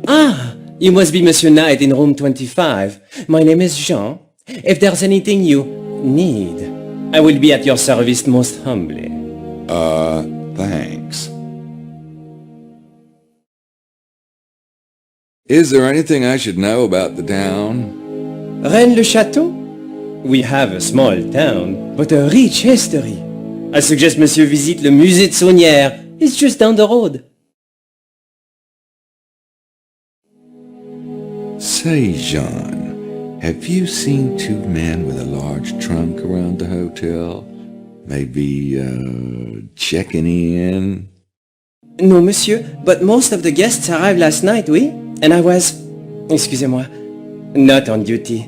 Ah, you must be Monsieur Knight in room 25. My name is Jean. If there's anything you need, I will be at your service most humbly. Thanks. Is there anything I should know about the town? Rennes-le-Château? We have a small town, but a rich history. I suggest Monsieur visit le musée de Saunière. It's just down the road. Say, Jean, have you seen two men with a large trunk around the hotel? Maybe, checking in? No, monsieur, but most of the guests arrived last night, oui? And I was, excusez-moi, not on duty.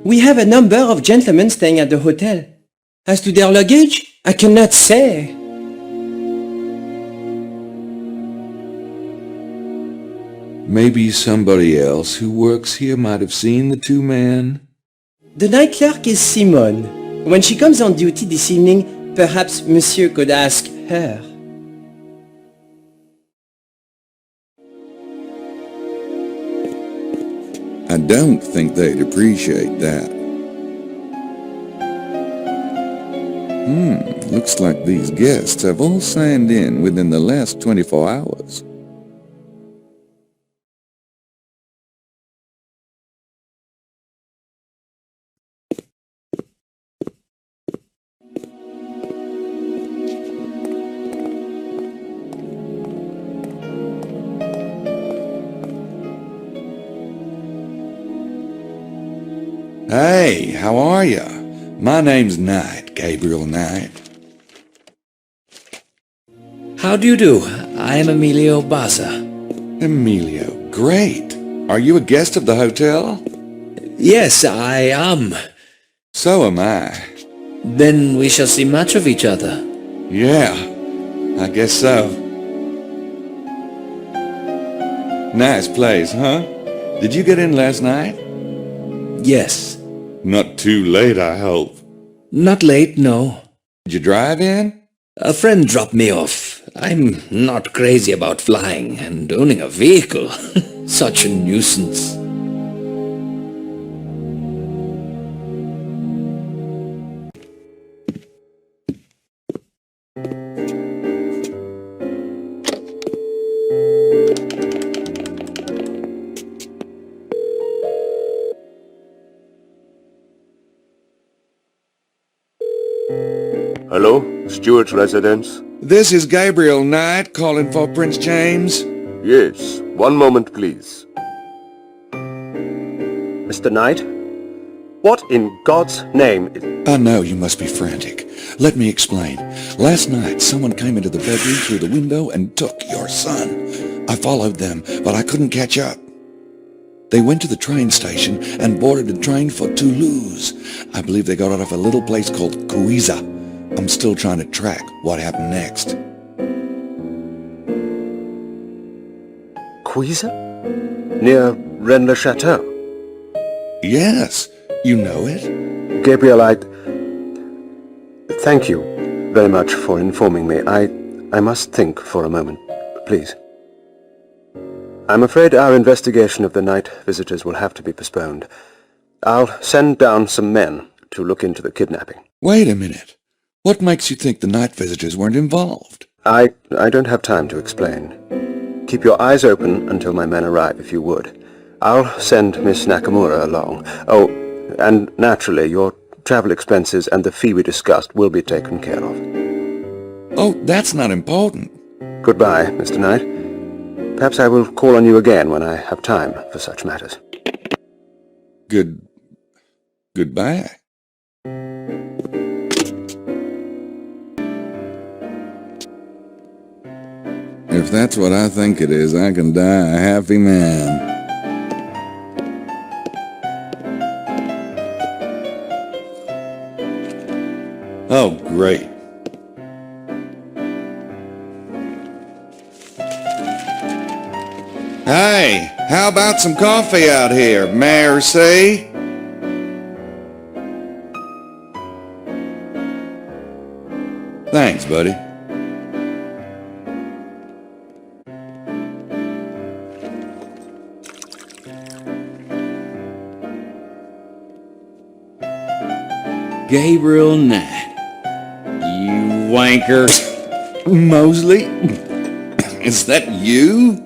We have a number of gentlemen staying at the hotel. As to their luggage, I cannot say. Maybe somebody else who works here might have seen the two men? The night clerk is Simone. When she comes on duty this evening, perhaps monsieur could ask her. I don't think they'd appreciate that. Looks like these guests have all signed in within the last 24 hours. Hey, how are ya? My name's Knight, Gabriel Knight. How do you do? I am Emilio Baza. Emilio, great. Are you a guest of the hotel? Yes, I am. So am I. Then we shall see much of each other. Yeah, I guess so. Nice place, huh? Did you get in last night? Yes. Not too late, I hope. Not late, no. Did you drive in? A friend dropped me off. I'm not crazy about flying and owning a vehicle. Such a nuisance. Hello, Stewart's residence? This is Gabriel Knight calling for Prince James. Yes, one moment please. Mr. Knight? What in God's name is... I know you must be frantic. Let me explain. Last night, someone came into the bedroom through the window and took your son. I followed them, but I couldn't catch up. They went to the train station and boarded a train for Toulouse. I believe they got off a little place called Cuiza. I'm still trying to track what happened next. Cuiza? Near Rennes-le-Château? Yes, you know it. Gabriel, thank you very much for informing me. I must think for a moment, please. I'm afraid our investigation of the night visitors will have to be postponed. I'll send down some men to look into the kidnapping. Wait a minute. What makes you think the night visitors weren't involved? I don't have time to explain. Keep your eyes open until my men arrive, if you would. I'll send Miss Nakamura along. Oh, and naturally, your travel expenses and the fee we discussed will be taken care of. Oh, that's not important. Goodbye, Mr. Knight. Perhaps I will call on you again when I have time for such matters. Goodbye. If that's what I think it is, I can die a happy man. Oh, great. Hey, how about some coffee out here, Merci? Thanks, buddy. Gabriel Knight. You wanker. Mosley? Is that you?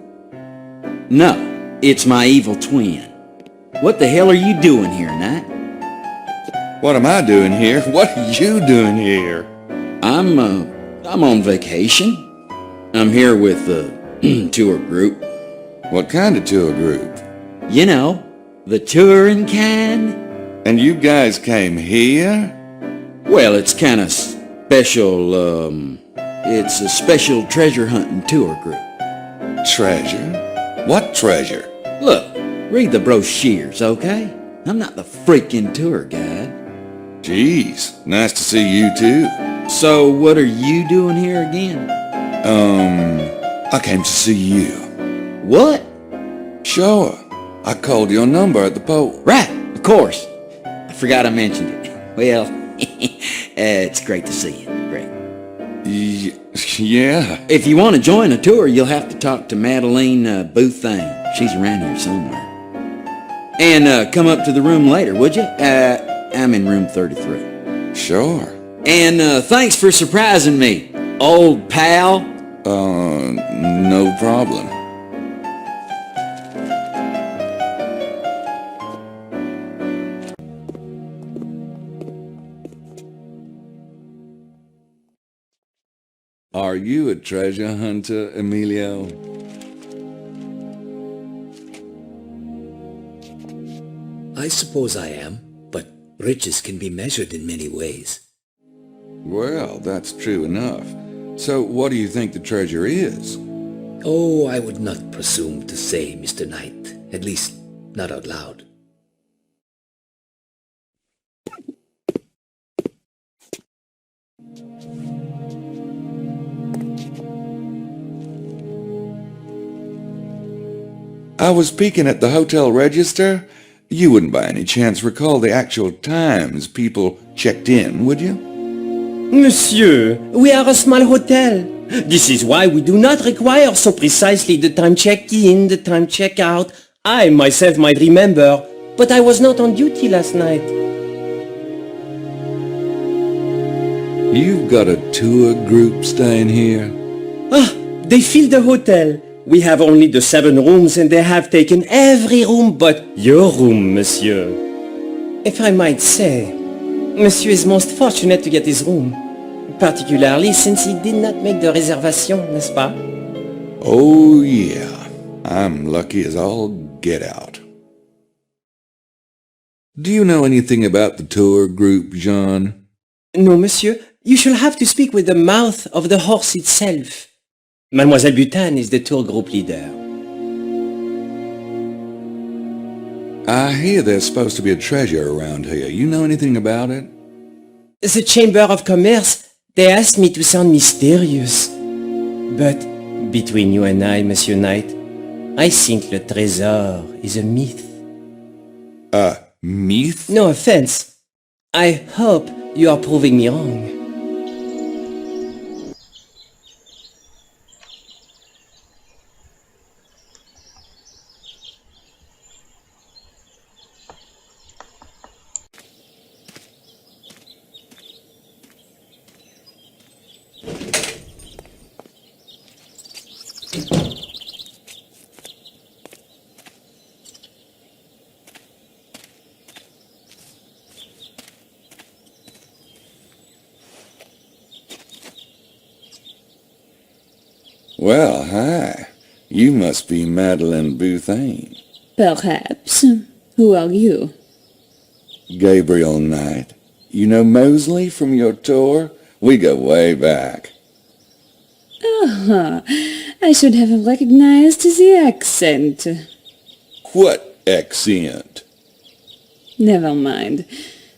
No, it's my evil twin. What the hell are you doing here, Knight? What am I doing here? What are you doing here? I'm on vacation. I'm here with the tour group. What kind of tour group? You know, the touring kind. And you guys came here? Well, it's kind of special, it's a special treasure hunting tour group. Treasure? What treasure? Look, read the brochures, okay? I'm not the freaking tour guide. Jeez, nice to see you too. So what are you doing here again? I came to see you. What? Sure. I called your number at the pole. Right, of course. I forgot I mentioned it. Well, it's great to see you. Great. Yeah. If you want to join a tour, you'll have to talk to Madeline Bouthane. She's around here somewhere. And come up to the room later, would you? I'm in room 33. Sure. And thanks for surprising me, old pal. No problem. Are you a treasure hunter, Emilio? I suppose I am, but riches can be measured in many ways. Well, that's true enough. So what do you think the treasure is? Oh, I would not presume to say, Mr. Knight, at least not out loud. I was peeking at the hotel register. You wouldn't by any chance recall the actual times people checked in, would you? Monsieur, we are a small hotel. This is why we do not require so precisely the time check-in, the time check-out. I myself might remember, but I was not on duty last night. You've got a tour group staying here? Ah, they filled the hotel. We have only the 7 rooms and they have taken every room but your room, monsieur. If I might say, monsieur is most fortunate to get his room. Particularly since he did not make the reservation, n'est-ce pas? Oh, yeah. I'm lucky as all get out. Do you know anything about the tour group, Jean? No, monsieur. You shall have to speak with the mouth of the horse itself. Mademoiselle Bouthane is the tour group leader. I hear there's supposed to be a treasure around here. You know anything about it? The Chamber of Commerce, they asked me to sound mysterious. But between you and I, Monsieur Knight, I think le trésor is a myth. A myth? No offense. I hope you are proving me wrong. Well, hi. You must be Madeline Bouthane. Perhaps. Who are you? Gabriel Knight. You know Mosley from your tour? We go way back. Ah, I should have recognized the accent. What accent? Never mind.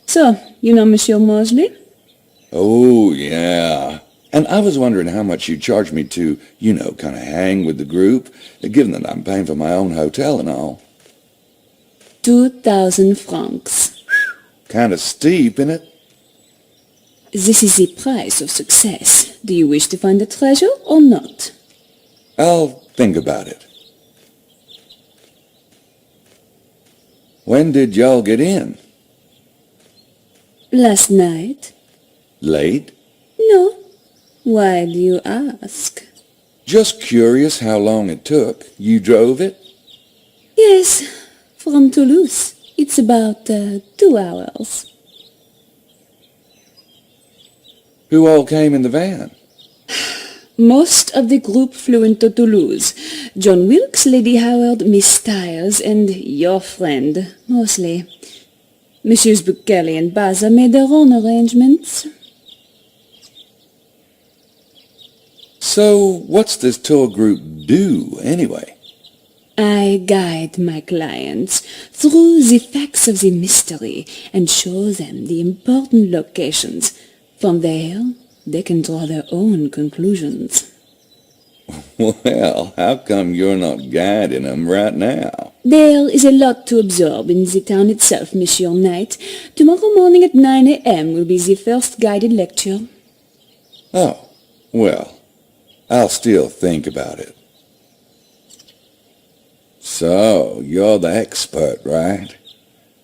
So, you know Monsieur Mosley? Oh, yeah. And I was wondering how much you'd charge me to, you know, kind of hang with the group, given that I'm paying for my own hotel and all. 2,000 francs. Kind of steep, innit? This is the price of success. Do you wish to find the treasure or not? I'll think about it. When did y'all get in? Last night? Late? No. Why do you ask? Just curious how long it took. You drove it? Yes, from Toulouse. It's about 2 hours. Who all came in the van? Most of the group flew into Toulouse. John Wilkes, Lady Howard, Miss Styles, and your friend, mostly. Messieurs Buckelly and Baza made their own arrangements. So, what's this tour group do, anyway? I guide my clients through the facts of the mystery and show them the important locations. From there, they can draw their own conclusions. Well, how come you're not guiding them right now? There is a lot to absorb in the town itself, Monsieur Knight. Tomorrow morning at 9 a.m. will be the first guided lecture. Oh, well, I'll still think about it. So, you're the expert, right?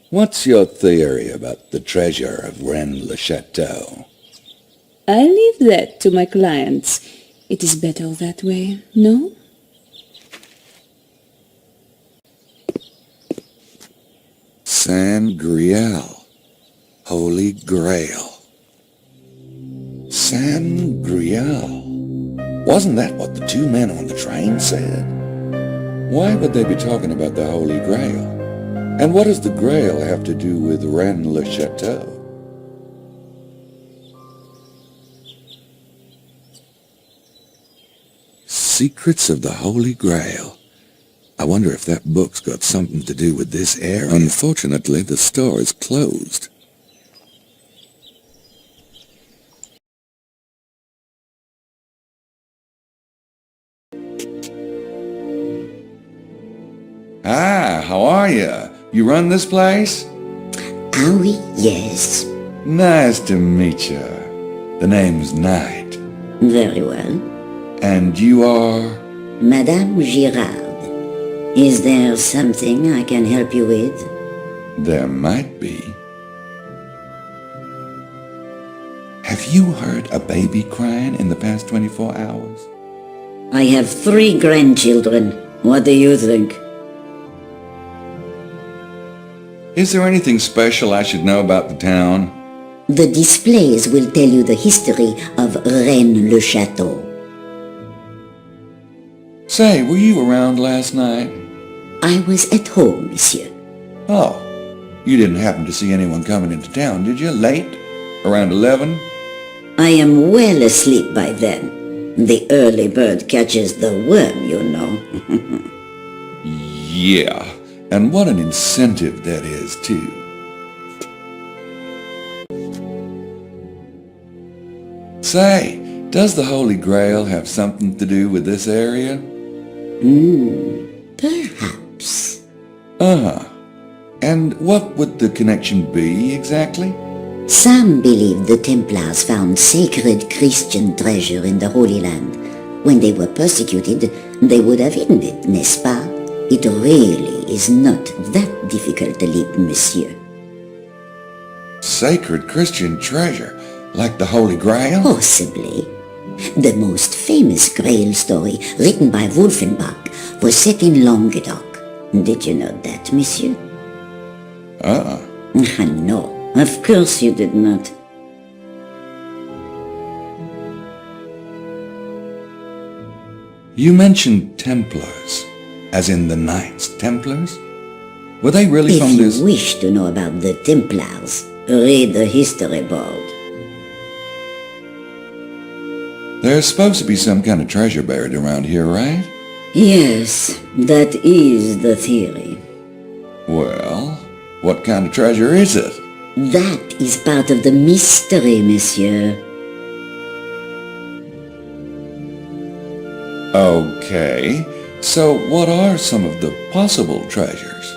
What's your theory about the treasure of Rennes-le-Château? I leave that to my clients. It is better that way, no? San Grial. Holy Grail. San Grial. Wasn't that what the two men on the train said? Why would they be talking about the Holy Grail? And what does the Grail have to do with Rennes-le-Château? Secrets of the Holy Grail. I wonder if that book's got something to do with this area. Unfortunately, the store is closed. Hi, how are you? You run this place? Ah oui, yes. Nice to meet you. The name's Knight. Very well. And you are? Madame Girard. Is there something I can help you with? There might be. Have you heard a baby crying in the past 24 hours? I have 3 grandchildren. What do you think? Is there anything special I should know about the town? The displays will tell you the history of Rennes-le-Château. Say, were you around last night? I was at home, monsieur. Oh, you didn't happen to see anyone coming into town, did you? Late? Around 11? I am well asleep by then. The early bird catches the worm, you know. Yeah, and what an incentive that is, too. Say, does the Holy Grail have something to do with this area? Perhaps. Uh-huh. And what would the connection be, exactly? Some believe the Templars found sacred Christian treasure in the Holy Land. When they were persecuted, they would have hidden it, n'est-ce pas? It really is not that difficult to leap, monsieur. Sacred Christian treasure, like the Holy Grail? Possibly. The most famous Grail story, written by Wolfenbach, was set in Languedoc. Did you know that, monsieur? No, of course you did not. You mentioned Templars, as in the Knights Templars? Were they really from this? If you wish to know about the Templars, read the history board. There's supposed to be some kind of treasure buried around here, right? Yes, that is the theory. Well, what kind of treasure is it? That is part of the mystery, monsieur. Okay, so what are some of the possible treasures?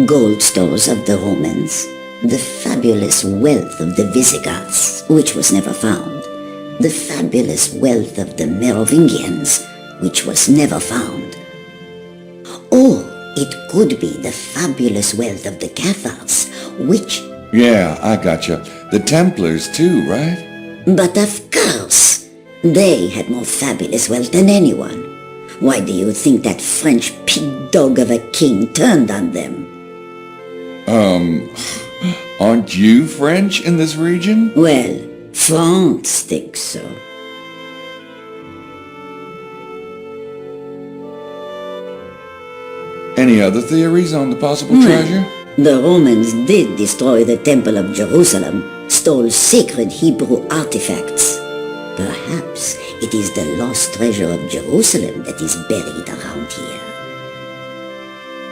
Gold stores of the Romans, the fabulous wealth of the Visigoths, which was never found, the fabulous wealth of the Merovingians, which was never found. Or it could be the fabulous wealth of the Cathars, which, Yeah, I gotcha. The Templars too, right? But of course, they had more fabulous wealth than anyone. Why do you think that French pig dog of a king turned on them? Aren't you French in this region? Well, France thinks so. Any other theories on the possible treasure? The Romans did destroy the Temple of Jerusalem, stole sacred Hebrew artifacts. Perhaps it is the lost treasure of Jerusalem that is buried around here.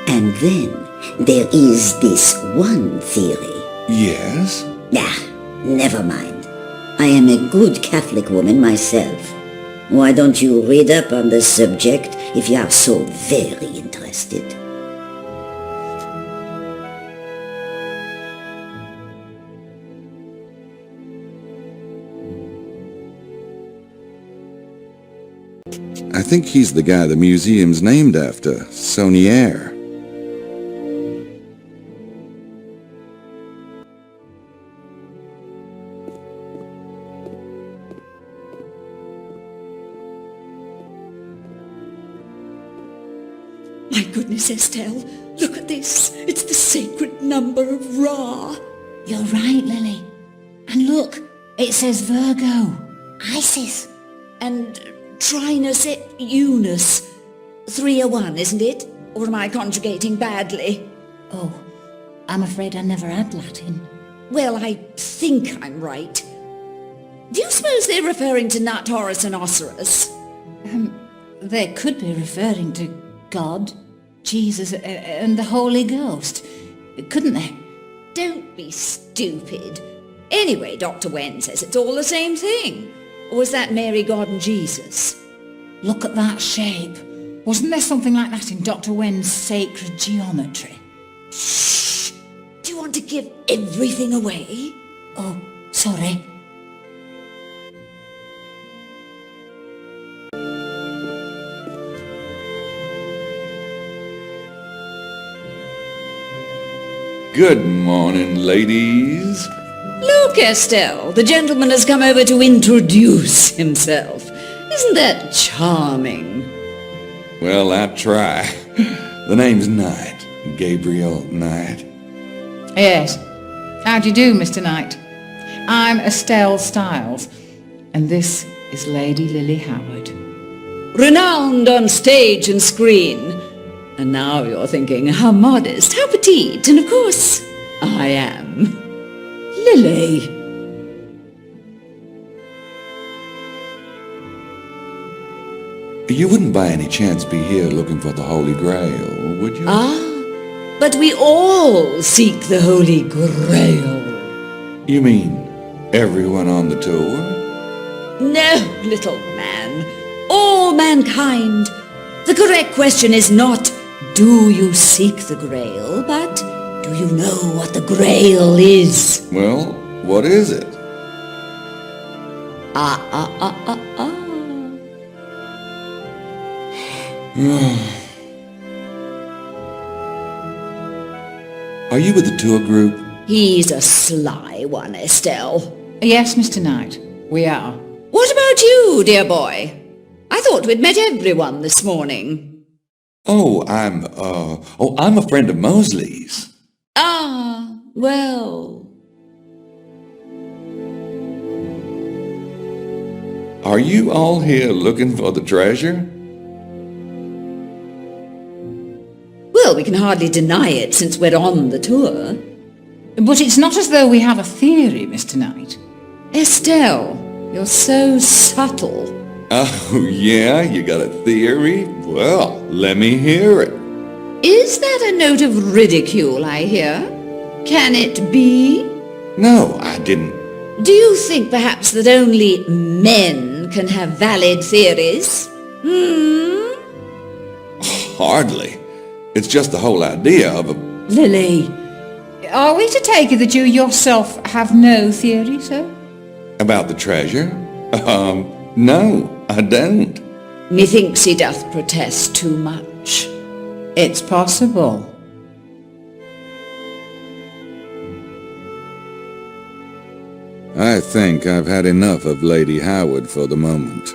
And then there is this one theory. Yes? Never mind. I am a good Catholic woman myself. Why don't you read up on the subject if you are so very interested? I think he's the guy the museum's named after, Saunier. My goodness, Estelle, look at this. It's the sacred number of Ra. You're right, Lily. And look, it says Virgo. Isis. And Trinus et Unus. 301, isn't it? Or am I conjugating badly? Oh, I'm afraid I never had Latin. Well, I think I'm right. Do you suppose they're referring to Nut, Horus and Osiris? They could be referring to God, Jesus, and the Holy Ghost, couldn't they? Don't be stupid. Anyway, Dr. Wen says it's all the same thing. Or was that Mary, God and Jesus? Look at that shape. Wasn't there something like that in Dr. Wen's sacred geometry? Shh! Do you want to give everything away? Oh, sorry. Good morning, ladies. Look, Estelle, the gentleman has come over to introduce himself. Isn't that charming? Well, I try. The name's Knight. Gabriel Knight. Yes. How do you do, Mr. Knight? I'm Estelle Stiles, and this is Lady Lily Howard. Renowned on stage and screen. And now you're thinking, how modest, how petite, and of course, I am. Lily. You wouldn't by any chance be here looking for the Holy Grail, would you? But we all seek the Holy Grail. You mean everyone on the tour? No, little man. All mankind. The correct question is not, do you seek the Grail, but do you know what the Grail is? Well, what is it? Are you with the tour group? He's a sly one, Estelle. Yes, Mr. Knight, we are. What about you, dear boy? I thought we'd met everyone this morning. I'm a friend of Mosley's. Ah, well. Are you all here looking for the treasure? Well, we can hardly deny it since we're on the tour. But it's not as though we have a theory, Mr. Knight. Estelle, you're so subtle. Oh, yeah? You got a theory? Well, let me hear it. Is that a note of ridicule I hear? Can it be? No, I didn't. Do you think perhaps that only men can have valid theories? Hardly. It's just the whole idea of a... Lily. Are we to take it that you yourself have no theory, sir? About the treasure? No, I don't. Methinks he doth protest too much. It's possible. I think I've had enough of Lady Howard for the moment.